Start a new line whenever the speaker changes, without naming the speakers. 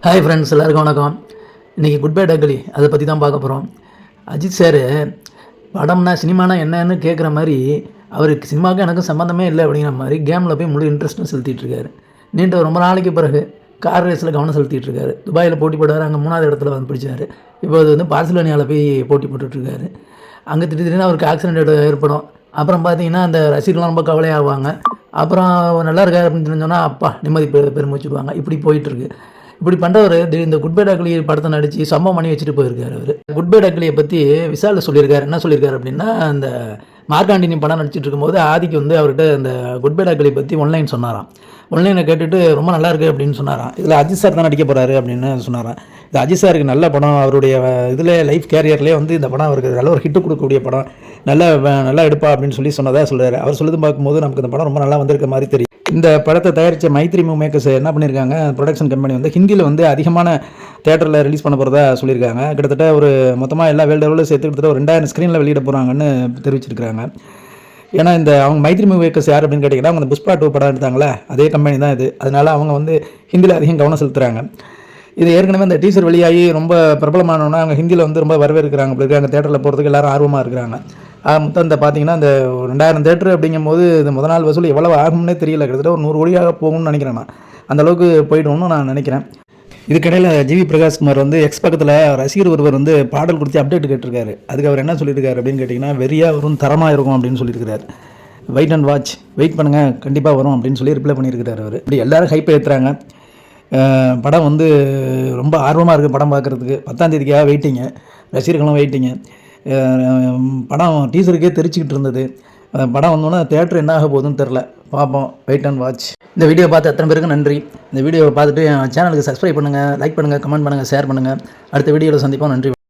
Hi friends, எல்லாருக்கும் வணக்கம். இன்றைக்கி குட் பை டக்லி அதை பற்றி தான் பார்க்க போகிறோம். அஜித் சார் படம்னா சினிமானா என்னன்னு கேட்குற மாதிரி அவருக்கு சினிமாவுக்கு எனக்கும் சம்மந்தமே இல்லை அப்படிங்கிற மாதிரி கேமில் போய் முழு இன்ட்ரெஸ்ட்டும் செலுத்திட்டுருக்காரு. நீண்ட ரொம்ப நாளைக்கு பிறகு கார் ரேஸில் கவனம் செலுத்திட்டுருக்காரு. துபாயில் போட்டி போடுவார், அங்கே 3வது இடத்துல வந்து பிடிச்சார். இப்போ அது வந்து பார்சிலோனியாவில் போய் போட்டி போட்டுட்ருக்காரு. அங்கே திடீர்னு அவருக்கு ஆக்சிடென்ட் ஏற்படும். அப்புறம் பார்த்தீங்கன்னா அந்த ரசிகர்லாம் ரொம்ப கவலையாகுவாங்க. அப்புறம் நல்லா இருக்காரு அப்படின்னு சொன்னால் அப்பா நிம்மதி பெருமிச்சுடுவாங்க. இப்படி போயிட்டுருக்கு. இப்படி பண்ணுறவர் இந்த குட் பை டக்லி படத்தை நடித்து சம்பவம் பண்ணி வச்சுட்டு போயிருக்காரு. அவர் குட் பை டக்லியை பற்றி விசாலில் சொல்லியிருக்காரு. என்ன சொல்லியிருக்காரு அப்படின்னா, அந்த மார்க்காண்டினி படம் நடிச்சிட்டு இருக்கும்போது ஆதிக்கு வந்து அவர்கிட்ட அந்த குட் பை டக்லி பற்றி ஒன்லைன் சொன்னாராம். ஒன்லைனை கேட்டுட்டு ரொம்ப நல்லா இருக்குது அப்படின்னு சொன்னாராம். இதில் அஜித் சார் தான் நடிக்க போகிறாரு அப்படின்னு சொன்னாராம். இது அஜித் சாருக்கு நல்ல படம். அவருடைய இதில் லைஃப் கேரியர்லேயே வந்து இந்த படம் அவருக்கு நல்ல ஒரு ஹிட்டு கொடுக்கக்கூடிய படம், நல்லா எடுப்பா அப்படின்னு சொன்னதாக சொல்கிறார். அவர் சொல்லுது பார்க்கும்போது நமக்கு இந்த படம் ரொம்ப நல்லா வந்திருக்க மாதிரி தெரியும். இந்த படத்தை தயாரித்த மைத்ரி மூவி மேக்கர்ஸ் என்ன பண்ணியிருக்காங்க, ப்ரொடக்ஷன் கம்பெனி வந்து ஹிந்தியில் வந்து அதிகமான தேட்டரில் ரிலீஸ் பண்ண போகிறதா சொல்லியிருக்காங்க. கிட்டத்தட்ட ஒரு மொத்தமாக எல்லா வேர்ல்டு லெவலில் சேர்த்து கிட்டத்தட்ட ஒரு 2000 ஸ்க்ரீனில் வெளியிட போகிறாங்கன்னு தெரிவிச்சிருக்காங்க. ஏன்னா இந்த அவங்க மைத்ரி மூவி மேக்கர்ஸ் யார் அப்படின்னு கேட்டிங்கன்னா, அவங்க புஷ்பா 2 படம் எடுத்தாங்களே அதே கம்பெனி தான் இது. அதனால் அவங்க வந்து ஹிந்தியில் அதிகம் கவனம் செலுத்துகிறாங்க. இது ஏற்கனவே இந்த டீசர் வெளியாகி ரொம்ப பிரபலமானோன்னா அவங்க ஹிந்தியில் வந்து ரொம்ப வரவேற்கிறாங்க. அப்படி இருக்காங்க, தேட்டரில் போகிறதுக்கு எல்லோரும் ஆர்வமாக இருக்கிறாங்க. மொத்தம் இந்த பார்த்தீங்கன்னா இந்த 2000 தேட்டரு அப்படிங்கும்போது இந்த முதல் நாள் வசூல் எவ்வளோ ஆகும்னே தெரியல. கிட்டத்தட்ட ஒரு 100 கோடியாக போகும்னு நினைக்கிறேன். நான் அந்தளவுக்கு போய்டும்னு நான் நினைக்கிறேன். இதுக்கிடையில் ஜிவி பிரகாஷ்குமார் வந்து எக்ஸ் பக்கத்தில் ரசிகர் ஒருவர் வந்து பாடல் கொடுத்து அப்டேட் கேட்டிருக்காரு. அதுக்கு அவர் என்ன சொல்லியிருக்காரு அப்படின்னு கேட்டிங்கன்னா, வெறியாக வரும், தரமாக இருக்கும் அப்படின்னு சொல்லியிருக்கிறார். வெயிட் அண்ட் வாட்ச், வெயிட் பண்ணுங்கள், கண்டிப்பாக வரும் அப்படின்னு சொல்லி ரிப்ளை பண்ணியிருக்கிறார் அவர். இப்படி எல்லோரும் ஹைப் ஏற்றுறாங்க. படம் வந்து ரொம்ப ஆர்வமாக இருக்குது படம் பார்க்குறதுக்கு. 10ஆம் தேதிக்காக வெயிட்டிங்க, ரசிகர்களும் வெயிட்டிங்க. படம் டீசருக்கே தெரிச்சிக்கிட்டு இருந்தது. படம் வந்தோன்னா தேட்டர் என்ன ஆக போகுதுன்னு தெரில. பார்ப்போம், வெயிட் அண்ட் வாட்ச். இந்த வீடியோ பார்த்து அத்தனை பேருக்கு நன்றி. இந்த வீடியோவை பார்த்துட்டு என் சேனலுக்கு சப்ஸ்கிரைப் பண்ணுங்கள், லைக் பண்ணுங்கள், கமெண்ட் பண்ணுங்கள், ஷேர் பண்ணுங்கள். அடுத்த வீடியோவில் சந்திப்போம். நன்றி.